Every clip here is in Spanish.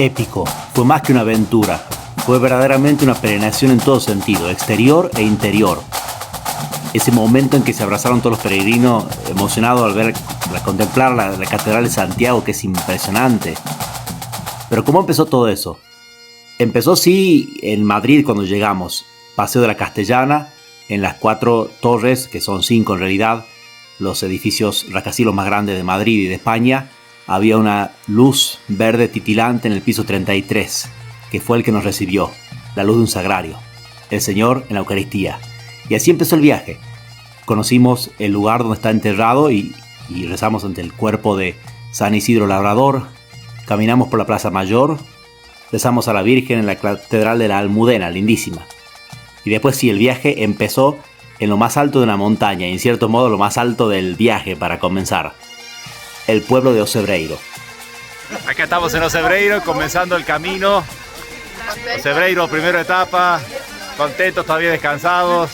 épico, fue más que una aventura, fue verdaderamente una peregrinación en todo sentido, exterior e interior. Ese momento en que se abrazaron todos los peregrinos emocionados al ver, al contemplar la Catedral de Santiago, que es impresionante. Pero ¿cómo empezó todo eso? Empezó sí en Madrid cuando llegamos, Paseo de la Castellana, en las 4 torres, que son 5 en realidad, los edificios rascacielos más grandes de Madrid y de España. Había una luz verde titilante en el piso 33, que fue el que nos recibió, la luz de un sagrario, el Señor en la Eucaristía. Y así empezó el viaje. Conocimos el lugar donde está enterrado y rezamos ante el cuerpo de San Isidro Labrador. Caminamos por la Plaza Mayor, rezamos a la Virgen en la Catedral de la Almudena, lindísima. Y después sí, el viaje empezó en lo más alto de una montaña, y en cierto modo lo más alto del viaje para comenzar. El pueblo de Ocebreiro. Acá estamos en Ocebreiro, comenzando el camino. Ocebreiro, primera etapa, contentos, todavía descansados.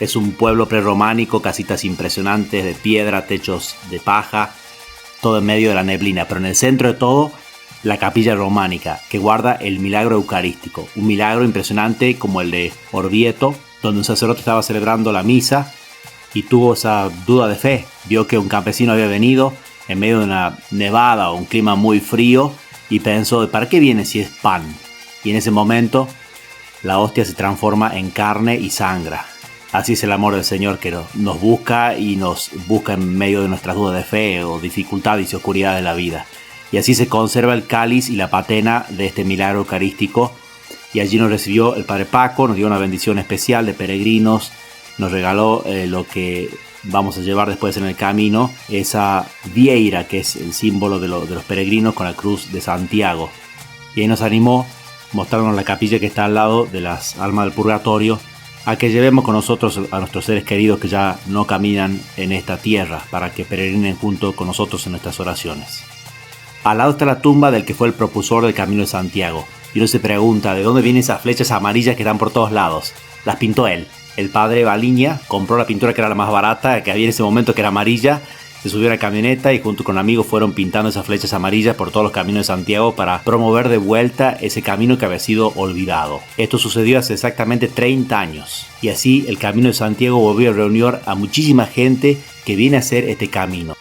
Es un pueblo prerrománico, casitas impresionantes de piedra, techos de paja, todo en medio de la neblina, pero en el centro de todo, la capilla románica, que guarda el milagro eucarístico, un milagro impresionante como el de Orvieto, donde un sacerdote estaba celebrando la misa y tuvo esa duda de fe. Vio que un campesino había venido en medio de una nevada o un clima muy frío y pensó, ¿para qué viene si es pan? Y en ese momento la hostia se transforma en carne y sangre. Así es el amor del Señor, que nos busca y nos busca en medio de nuestras dudas de fe o dificultades y oscuridad de la vida. Y así se conserva el cáliz y la patena de este milagro eucarístico. Y allí nos recibió el Padre Paco, nos dio una bendición especial de peregrinos, nos regaló lo que vamos a llevar después en el camino, esa vieira que es el símbolo de los peregrinos con la cruz de Santiago. Y ahí nos animó, mostrándonos la capilla que está al lado de las almas del purgatorio, a que llevemos con nosotros a nuestros seres queridos que ya no caminan en esta tierra, para que peregrinen junto con nosotros en nuestras oraciones. Al lado está la tumba del que fue el propulsor del Camino de Santiago, y uno se pregunta de dónde vienen esas flechas amarillas que están por todos lados. Las pintó él. El padre Baliña compró la pintura que era la más barata, que había en ese momento, que era amarilla. Se subió a la camioneta y junto con amigos fueron pintando esas flechas amarillas por todos los caminos de Santiago para promover de vuelta ese camino que había sido olvidado. Esto sucedió hace exactamente 30 años. Y así el Camino de Santiago volvió a reunir a muchísima gente que viene a hacer este camino.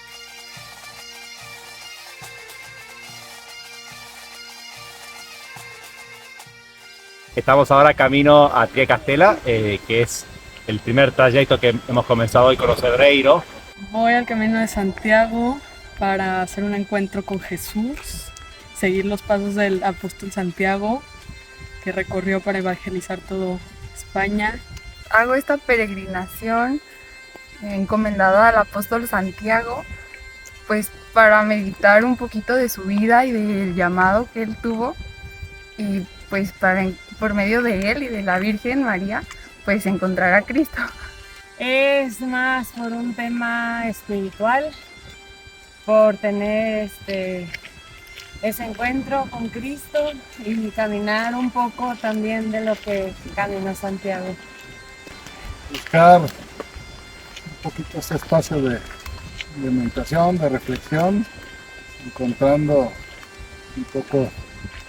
Estamos ahora camino a Triacastela, que es el primer trayecto que hemos comenzado hoy con Ocebreiro. Voy al Camino de Santiago para hacer un encuentro con Jesús, seguir los pasos del apóstol Santiago, que recorrió para evangelizar toda España. Hago esta peregrinación encomendada al apóstol Santiago, pues para meditar un poquito de su vida y del llamado que él tuvo, y pues por medio de él y de la Virgen María, pues encontrar a Cristo. Es más por un tema espiritual, por tener ese encuentro con Cristo y caminar un poco también de lo que caminó Santiago. Buscar un poquito ese espacio de meditación, de reflexión, encontrando un poco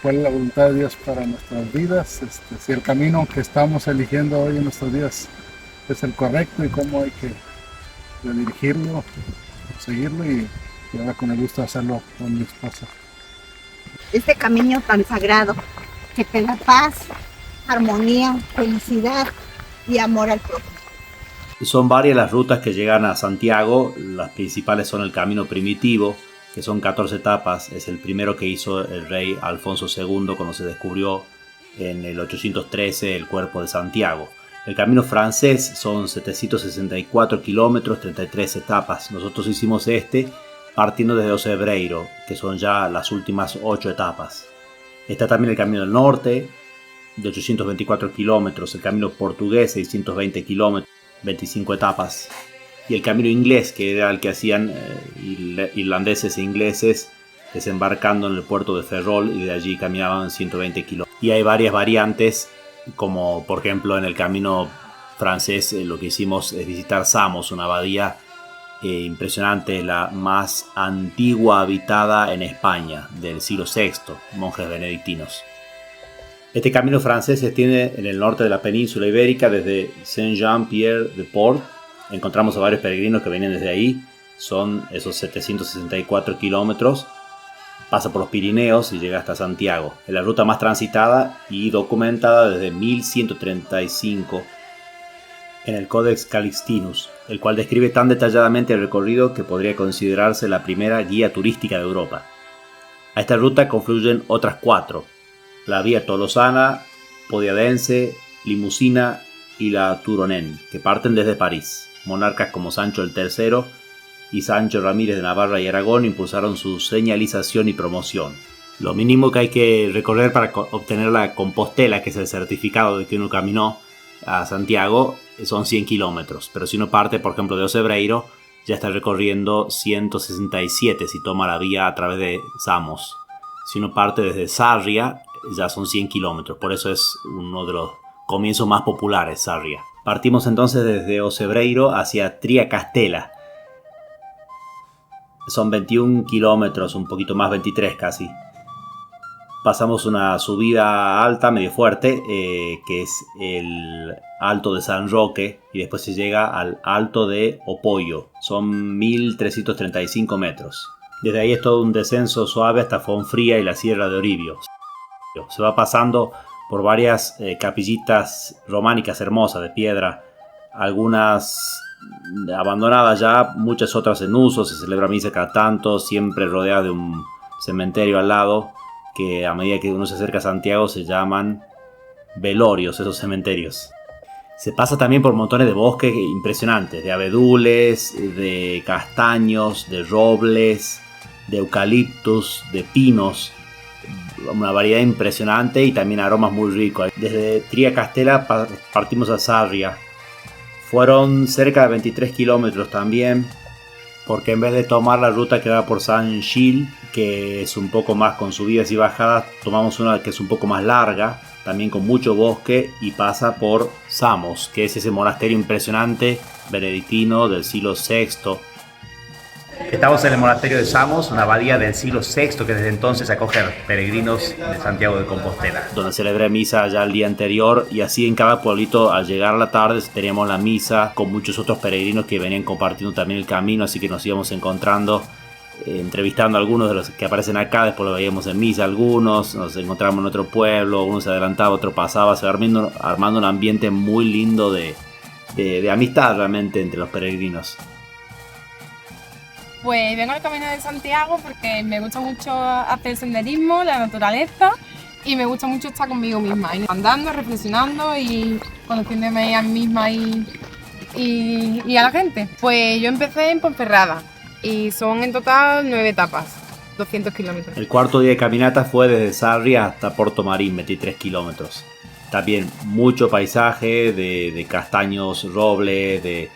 cuál es la voluntad de Dios para nuestras vidas, si el camino que estamos eligiendo hoy en nuestros días es el correcto y cómo hay que redirigirlo, seguirlo y ahora con el gusto de hacerlo con mi esposa. Este camino tan sagrado que te da paz, armonía, felicidad y amor al prójimo. Son varias las rutas que llegan a Santiago. Las principales son el camino primitivo, que son 14 etapas. Es el primero que hizo el rey Alfonso II cuando se descubrió en el 813 el cuerpo de Santiago. El camino francés son 764 kilómetros, 33 etapas. Nosotros hicimos partiendo desde Ocebreiro, que son ya las últimas 8 etapas. Está también el camino del norte, de 824 kilómetros, el camino portugués, 620 kilómetros, 25 etapas. Y el camino inglés, que era el que hacían irlandeses e ingleses, desembarcando en el puerto de Ferrol, y de allí caminaban 120 kilómetros. Y hay varias variantes, como por ejemplo en el camino francés lo que hicimos es visitar Samos, una abadía impresionante, la más antigua habitada en España, del siglo VI, monjes benedictinos. Este camino francés se extiende en el norte de la península ibérica desde Saint-Jean-Pied-de-Port. Encontramos a varios peregrinos que venían desde ahí, son esos 764 kilómetros. Pasa por los Pirineos y llega hasta Santiago. Es la ruta más transitada y documentada desde 1135 en el Codex Calixtinus, el cual describe tan detalladamente el recorrido que podría considerarse la primera guía turística de Europa. A esta ruta confluyen otras 4, la vía tolosana, podiadense, limusina y la Turonen, que parten desde París. Monarcas como Sancho el III y Sancho Ramírez de Navarra y Aragón impulsaron su señalización y promoción. Lo mínimo que hay que recorrer para obtener la Compostela, que es el certificado de que uno caminó a Santiago, son 100 kilómetros. Pero si uno parte, por ejemplo, de Ocebreiro, ya está recorriendo 167 si toma la vía a través de Samos. Si uno parte desde Sarria, ya son 100 kilómetros. Por eso es uno de los comienzos más populares, Sarria. Partimos entonces desde Ocebreiro hacia Triacastela. Son 21 kilómetros, un poquito más, 23 casi. Pasamos una subida alta, medio fuerte, que es el Alto de San Roque, y después se llega al Alto de Opollo. Son 1335 metros. Desde ahí es todo un descenso suave hasta Fonfría y la Sierra de Oribio. Se va pasando por varias capillitas románicas hermosas de piedra, algunas abandonadas ya, muchas otras en uso. Se celebra misa cada tanto, siempre rodeada de un cementerio al lado, que a medida que uno se acerca a Santiago se llaman velorios, esos cementerios. Se pasa también por montones de bosques impresionantes, de abedules, de castaños, de robles, de eucaliptus, de pinos, una variedad impresionante y también aromas muy ricos. Desde Triacastela partimos a Sarria. Fueron cerca de 23 kilómetros también, porque en vez de tomar la ruta que va por Saint-Gilles, que es un poco más con subidas y bajadas, tomamos una que es un poco más larga, también con mucho bosque, y pasa por Samos, que es ese monasterio impresionante benedictino del siglo VI. Estamos en el monasterio de Samos, una abadía del siglo VI que desde entonces acoge a peregrinos de Santiago de Compostela, donde celebré misa ya el día anterior, y así en cada pueblito al llegar a la tarde teníamos la misa con muchos otros peregrinos que venían compartiendo también el camino, así que nos íbamos encontrando, entrevistando a algunos de los que aparecen acá. Después lo veíamos en misa algunos, nos encontramos en otro pueblo, uno se adelantaba, otro pasaba, se va armando un ambiente muy lindo de amistad realmente entre los peregrinos. Pues vengo al Camino de Santiago porque me gusta mucho hacer senderismo, la naturaleza, y me gusta mucho estar conmigo misma, andando, reflexionando y conociéndome a mí misma y a la gente. Pues yo empecé en Ponferrada y son en total 9 etapas, 200 kilómetros. El cuarto día de caminata fue desde Sarria hasta Porto Marín, 23 kilómetros. También mucho paisaje de castaños, robles, de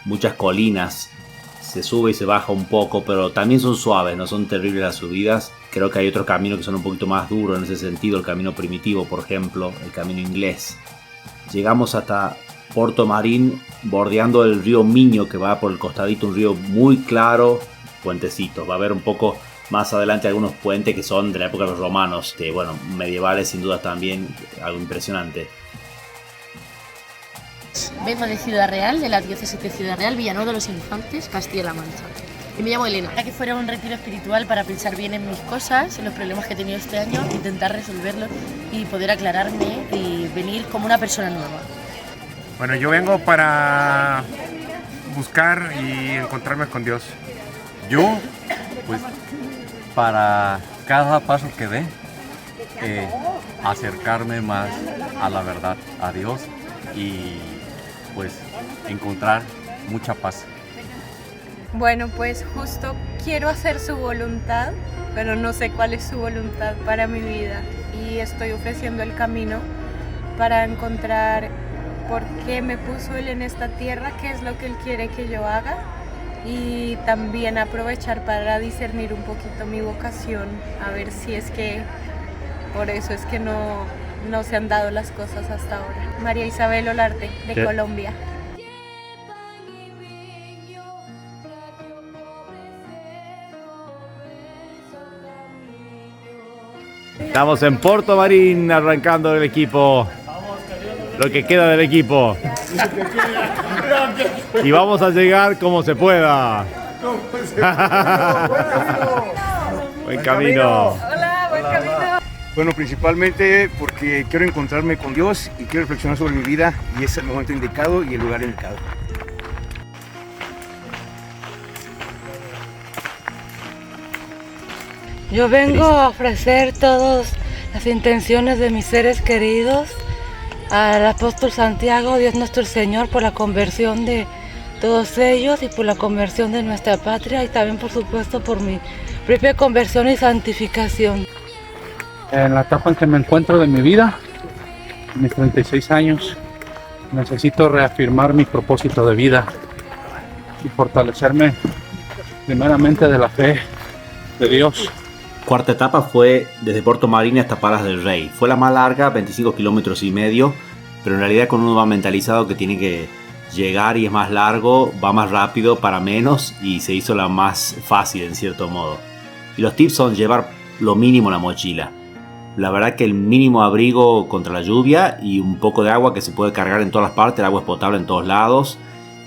muchas colinas. Se sube y se baja un poco, pero también son suaves, no son terribles las subidas. Creo que hay otros caminos que son un poquito más duros en ese sentido, el camino primitivo, por ejemplo, el camino inglés. Llegamos hasta Porto Marín, bordeando el río Miño, que va por el costadito, un río muy claro, puentecitos. Va a haber un poco más adelante algunos puentes que son de la época de los romanos, que bueno, medievales sin duda también, algo impresionante. Vengo de Ciudad Real, de la diócesis de Ciudad Real, Villanueva de los Infantes, Castilla-La Mancha. Y me llamo Elena. Para que fuera un retiro espiritual para pensar bien en mis cosas, en los problemas que he tenido este año, intentar resolverlos y poder aclararme y venir como una persona nueva. Bueno, yo vengo para buscar y encontrarme con Dios. Yo, pues, para cada paso que dé, acercarme más a la verdad, a Dios, y pues encontrar mucha paz. Bueno, pues justo quiero hacer su voluntad, pero no sé cuál es su voluntad para mi vida, y estoy ofreciendo el camino para encontrar por qué me puso Él en esta tierra, qué es lo que Él quiere que yo haga, y también aprovechar para discernir un poquito mi vocación, a ver si es que por eso es que no se han dado las cosas hasta ahora. María Isabel Olarte, de Colombia. Estamos en Puerto Marín arrancando el equipo. Lo que queda del equipo. Y vamos a llegar como se pueda. Buen camino. Hola, buen camino. Bueno, principalmente porque quiero encontrarme con Dios y quiero reflexionar sobre mi vida y es el momento indicado y el lugar indicado. Yo vengo a ofrecer todas las intenciones de mis seres queridos al apóstol Santiago, Dios nuestro Señor, por la conversión de todos ellos y por la conversión de nuestra patria y también, por supuesto, por mi propia conversión y santificación. En la etapa en que me encuentro de mi vida, mis 36 años, necesito reafirmar mi propósito de vida y fortalecerme primeramente de la fe de Dios. Cuarta etapa fue desde Puerto Marín hasta Palas del Rey. Fue la más larga, 25 kilómetros y medio, pero en realidad cuando uno va mentalizado que tiene que llegar y es más largo, va más rápido para menos y se hizo la más fácil en cierto modo. Y los tips son llevar lo mínimo en la mochila. La verdad que el mínimo abrigo contra la lluvia y un poco de agua que se puede cargar en todas las partes, el agua es potable en todos lados.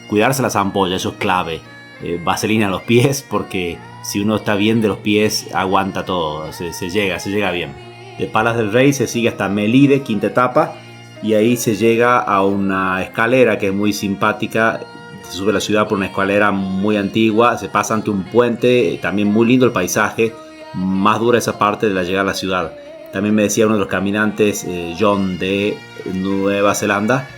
Cuidarse las ampollas, eso es clave. Vaselina en los pies porque si uno está bien de los pies aguanta todo, se llega bien. De Palas del Rey se sigue hasta Melide, quinta etapa, y ahí se llega a una escalera que es muy simpática. Se sube a la ciudad por una escalera muy antigua, se pasa ante un puente, también muy lindo el paisaje, más dura esa parte de la llegada a la ciudad. También me decía uno de los caminantes, John de Nueva Zelanda,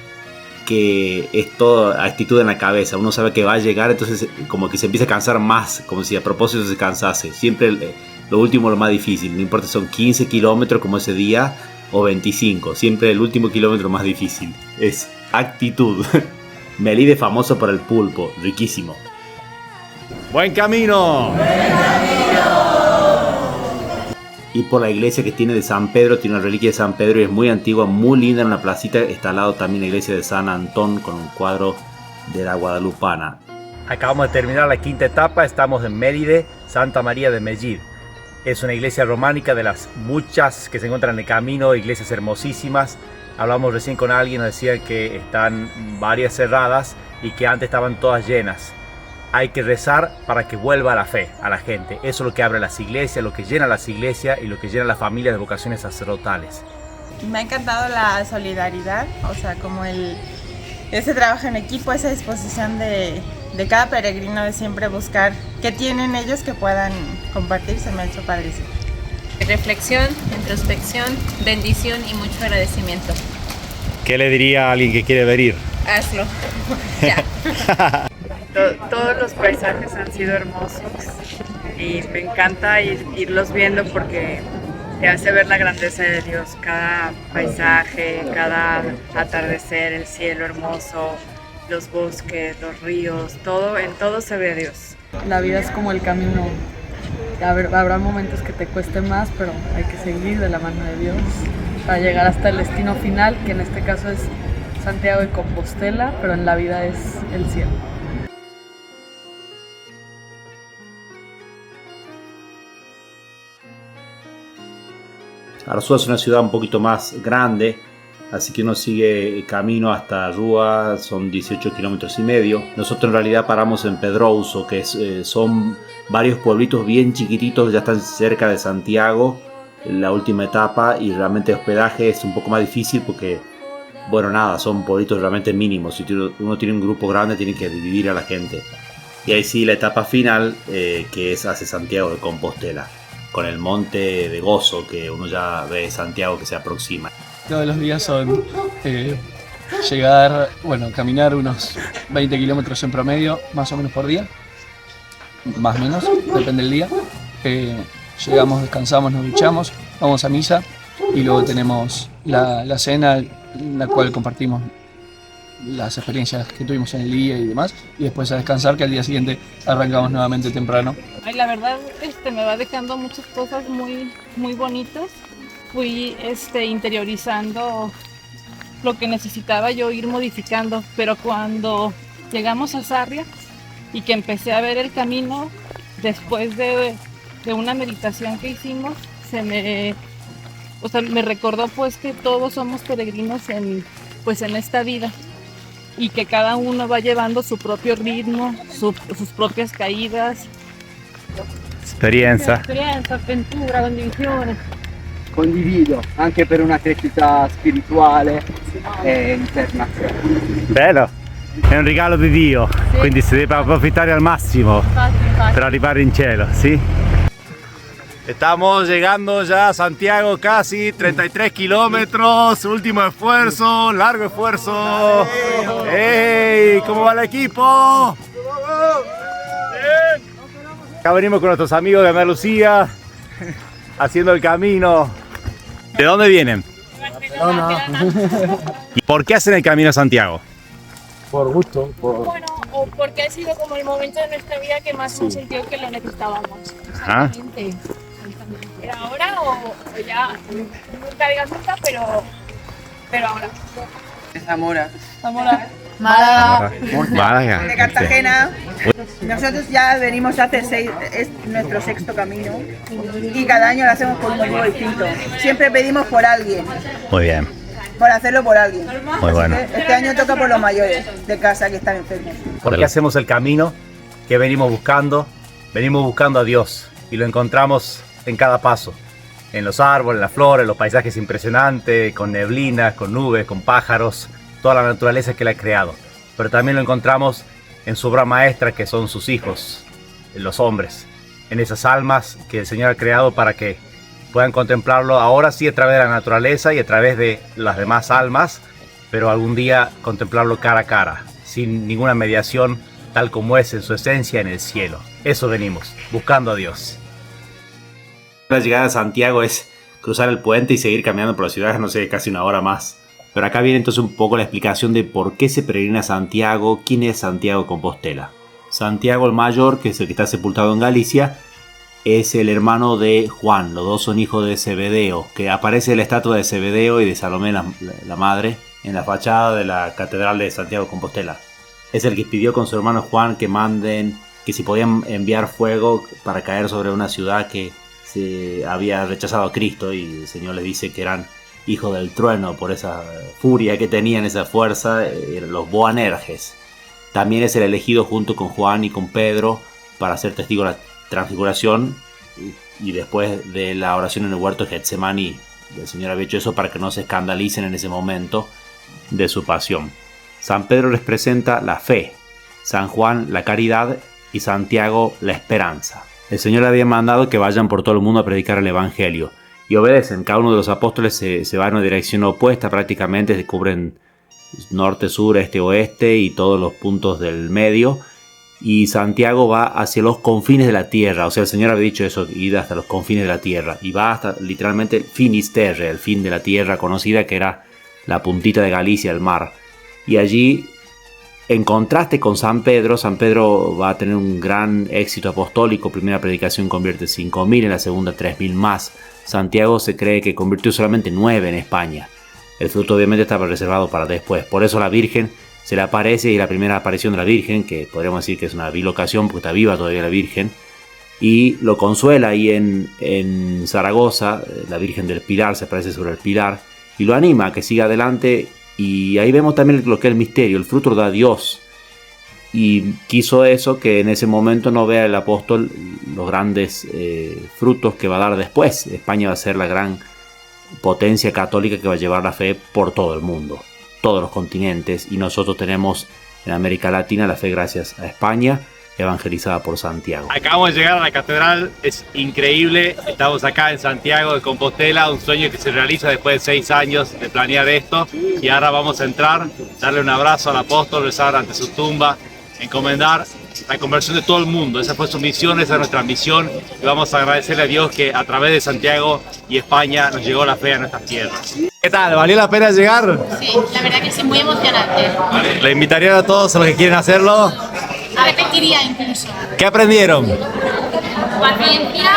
que es toda actitud en la cabeza. Uno sabe que va a llegar, entonces como que se empieza a cansar más, como si a propósito se cansase. Siempre lo último es lo más difícil, no importa si son 15 kilómetros como ese día o 25, siempre el último kilómetro más difícil. Es actitud. Melide famoso por el pulpo, riquísimo. ¡Buen camino! ¡Buen camino! Y por la iglesia que tiene de San Pedro, tiene una reliquia de San Pedro y es muy antigua, muy linda, en una placita. Está al lado también la iglesia de San Antón con un cuadro de la Guadalupana. Acabamos de terminar la quinta etapa, estamos en Méride, Santa María de Mellid. Es una iglesia románica de las muchas que se encuentran en el camino, iglesias hermosísimas. Hablamos recién con alguien, nos decía que están varias cerradas y que antes estaban todas llenas. Hay que rezar para que vuelva la fe a la gente. Eso es lo que abre las iglesias, lo que llena las iglesias y lo que llena las familias de vocaciones sacerdotales. Me ha encantado la solidaridad, o sea, como ese trabajo en equipo, esa disposición de cada peregrino de siempre buscar qué tienen ellos que puedan compartir, se me ha hecho padrísimo. Reflexión, introspección, bendición y mucho agradecimiento. ¿Qué le diría a alguien que quiere venir? Hazlo. Ya. Todos los paisajes han sido hermosos y me encanta irlos viendo porque te hace ver la grandeza de Dios. Cada paisaje, cada atardecer, el cielo hermoso, los bosques, los ríos, en todo se ve a Dios. La vida es como el camino. Habrá momentos que te cueste más, pero hay que seguir de la mano de Dios para llegar hasta el destino final, que en este caso es Santiago de Compostela, pero en la vida es el cielo. Arzúa es una ciudad un poquito más grande, así que uno sigue camino hasta Rúa, son 18 kilómetros y medio. Nosotros en realidad paramos en Pedrouso, que son varios pueblitos bien chiquititos, ya están cerca de Santiago, en la última etapa, y realmente el hospedaje es un poco más difícil porque, bueno, nada, son pueblitos realmente mínimos. Si uno tiene un grupo grande, tiene que dividir a la gente. Y ahí sí la etapa final, que es hacia Santiago de Compostela, con el monte de Gozo, que uno ya ve Santiago que se aproxima. Todos los días son caminar unos 20 kilómetros en promedio, más o menos por día, más o menos, depende del día. Llegamos, descansamos, nos duchamos, vamos a misa y luego tenemos la cena en la cual compartimos las experiencias que tuvimos en el día y demás, y después a descansar, que al día siguiente arrancamos nuevamente temprano. Ay, la verdad me va dejando muchas cosas muy, muy bonitas. Fui interiorizando lo que necesitaba yo ir modificando, pero cuando llegamos a Sarria y que empecé a ver el camino, después de una meditación que hicimos, se me o sea, me recordó pues que todos somos peregrinos en esta vida y que cada uno va llevando su propio ritmo, sus propias caídas. Esperienza. Esperienza, avventura, condivisione. Condivido, anche per una crescita spirituale e internazionale. Bello, è un regalo di Dio, sì. Quindi si deve approfittare al máximo para arribar en cielo, ¿sí? Estamos llegando ya a Santiago, casi 33 kilómetros, último esfuerzo, largo esfuerzo. ¡Ey! ¿Cómo va el equipo? Acá venimos con nuestros amigos de Andalucía, haciendo el camino. ¿De dónde vienen? Barcelona. ¿Y por qué hacen el camino a Santiago? Por gusto. Bueno, o porque ha sido como el momento de nuestra vida que más hemos sentido que lo necesitábamos. Ajá. ¿Era ahora o ya? Nunca digas nunca, pero ahora. Zamora. Zamora. Málaga. De Cartagena. Nosotros ya venimos hace es nuestro sexto camino y cada año lo hacemos por un motivo distinto. Siempre pedimos por alguien, Muy bien, por hacerlo por alguien. muy bueno. Este año toca por los mayores de casa que están enfermos. ¿Por qué hacemos el camino que venimos buscando? Venimos buscando a Dios y lo encontramos en cada paso. En los árboles, en las flores, los paisajes impresionantes, con neblinas, con nubes, con pájaros, toda la naturaleza que Él ha creado. Pero también lo encontramos en su obra maestra, que son sus hijos, los hombres, en esas almas que el Señor ha creado para que puedan contemplarlo ahora sí a través de la naturaleza y a través de las demás almas, pero algún día contemplarlo cara a cara, sin ninguna mediación, tal como es en su esencia en el cielo. Eso venimos, buscando a Dios. La llegada a Santiago es cruzar el puente y seguir caminando por la ciudad, no sé, casi una hora más. Pero acá viene entonces un poco la explicación de por qué se peregrina a Santiago, quién es Santiago de Compostela. Santiago el Mayor, que es el que está sepultado en Galicia, es el hermano de Juan, los dos son hijos de Zebedeo, que aparece la estatua de Zebedeo y de Salomé, la madre, en la fachada de la Catedral de Santiago de Compostela. Es el que pidió con su hermano Juan que manden, que si podían enviar fuego para caer sobre una ciudad que se había rechazado a Cristo, y el Señor les dice que eran hijos del trueno por esa furia que tenían, esa fuerza, los Boanerges. También es el elegido junto con Juan y con Pedro para ser testigo de la transfiguración, y después de la oración en el huerto de Getsemaní, el Señor había hecho eso para que no se escandalicen en ese momento de su pasión. San Pedro les presenta la fe, San Juan la caridad y Santiago la esperanza. El Señor le había mandado que vayan por todo el mundo a predicar el Evangelio, y obedecen. Cada uno de los apóstoles se va en una dirección opuesta prácticamente, se cubren norte, sur, este, oeste y todos los puntos del medio, y Santiago va hacia los confines de la tierra. O sea, el Señor había dicho eso, ir hasta los confines de la tierra, y va hasta literalmente Finisterre, el fin de la tierra conocida, que era la puntita de Galicia, el mar. Y allí, en contraste con San Pedro va a tener un gran éxito apostólico. Primera predicación convierte 5.000, en la segunda 3.000 más. Santiago se cree que convirtió solamente 9 en España. El fruto obviamente estaba reservado para después. Por eso la Virgen se le aparece, y la primera aparición de la Virgen, que podríamos decir que es una bilocación porque está viva todavía la Virgen, y lo consuela ahí en Zaragoza. La Virgen del Pilar se aparece sobre el Pilar y lo anima a que siga adelante. Y ahí vemos también lo que es el misterio, el fruto lo da Dios. Y quiso eso, que en ese momento no vea el apóstol los grandes frutos que va a dar después. España va a ser la gran potencia católica que va a llevar la fe por todo el mundo, todos los continentes. Y nosotros tenemos en América Latina la fe gracias a España, evangelizada por Santiago. Acabamos de llegar a la catedral, es increíble. Estamos acá en Santiago de Compostela, un sueño que se realiza después de 6 años de planear esto. Y ahora vamos a entrar, darle un abrazo al apóstol, rezar ante su tumba, encomendar la conversión de todo el mundo. Esa fue su misión, esa es nuestra misión, y vamos a agradecerle a Dios que a través de Santiago y España nos llegó la fe a nuestras tierras. ¿Qué tal? ¿Valió la pena llegar? Sí, la verdad que sí, muy emocionante. Le invitaría a todos a los que quieren hacerlo. Repetiría incluso. ¿Qué aprendieron? Paciencia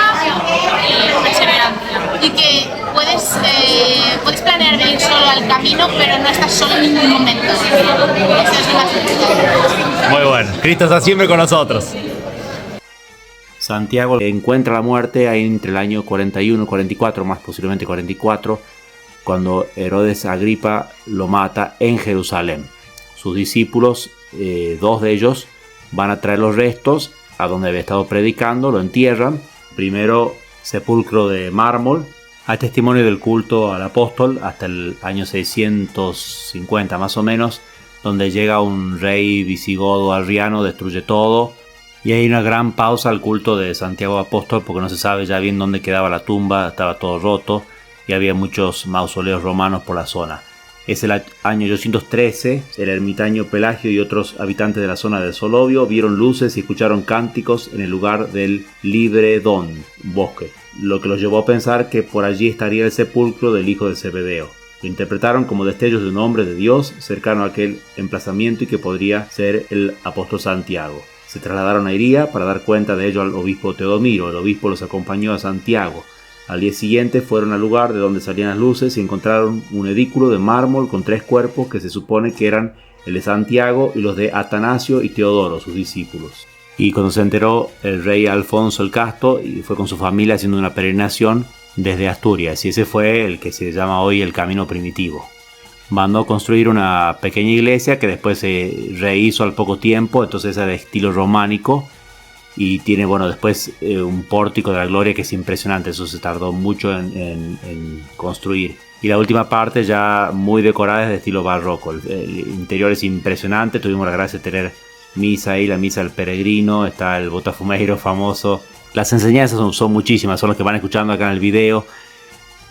y perseverancia. Y que puedes planear ir solo al camino, pero no estás solo en ningún momento. Eso es lo más importante. Muy bueno. Cristo está siempre con nosotros. Santiago encuentra la muerte ahí entre el año 41 y 44, más posiblemente 44, cuando Herodes Agripa lo mata en Jerusalén. Sus discípulos, 2 de ellos, van a traer los restos a donde había estado predicando, lo entierran. Primero sepulcro de mármol, hay testimonio del culto al apóstol hasta el año 650 más o menos, donde llega un rey visigodo arriano, destruye todo, y hay una gran pausa al culto de Santiago Apóstol porque no se sabe ya bien dónde quedaba la tumba, estaba todo roto y había muchos mausoleos romanos por la zona. Es el año 813, el ermitaño Pelagio y otros habitantes de la zona del Solovio vieron luces y escucharon cánticos en el lugar del Libredón, bosque, lo que los llevó a pensar que por allí estaría el sepulcro del hijo de Zebedeo. Lo interpretaron como destellos de un hombre de Dios cercano a aquel emplazamiento y que podría ser el apóstol Santiago. Se trasladaron a Iría para dar cuenta de ello al obispo Teodomiro. El obispo los acompañó a Santiago. Al día siguiente fueron al lugar de donde salían las luces y encontraron un edículo de mármol con 3 cuerpos que se supone que eran el de Santiago y los de Atanasio y Teodoro, sus discípulos. Y cuando se enteró el rey Alfonso el Casto, y fue con su familia haciendo una peregrinación desde Asturias, y ese fue el que se llama hoy el Camino Primitivo. Mandó construir una pequeña iglesia que después se rehizo al poco tiempo, entonces era de estilo románico y tiene después un pórtico de la gloria que es impresionante, eso se tardó mucho en construir. Y la última parte ya muy decorada es de estilo barroco, el interior es impresionante, tuvimos la gracia de tener misa ahí, la misa del peregrino, está el botafumeiro famoso. Las enseñanzas son muchísimas, son las que van escuchando acá en el video.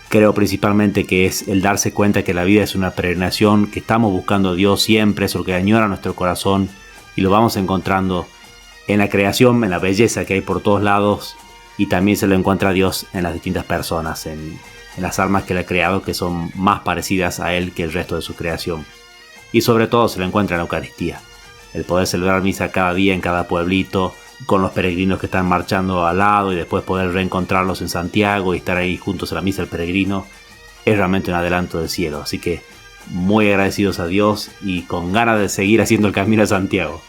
Creo principalmente que es el darse cuenta que la vida es una peregrinación, que estamos buscando a Dios siempre, eso es lo que añora nuestro corazón y lo vamos encontrando en la creación, en la belleza que hay por todos lados, y también se lo encuentra a Dios en las distintas personas, en las almas que Él ha creado, que son más parecidas a Él que el resto de su creación. Y sobre todo se lo encuentra en la Eucaristía, el poder celebrar misa cada día en cada pueblito, con los peregrinos que están marchando al lado y después poder reencontrarlos en Santiago y estar ahí juntos a la misa del peregrino, es realmente un adelanto del cielo. Así que muy agradecidos a Dios y con ganas de seguir haciendo el camino a Santiago.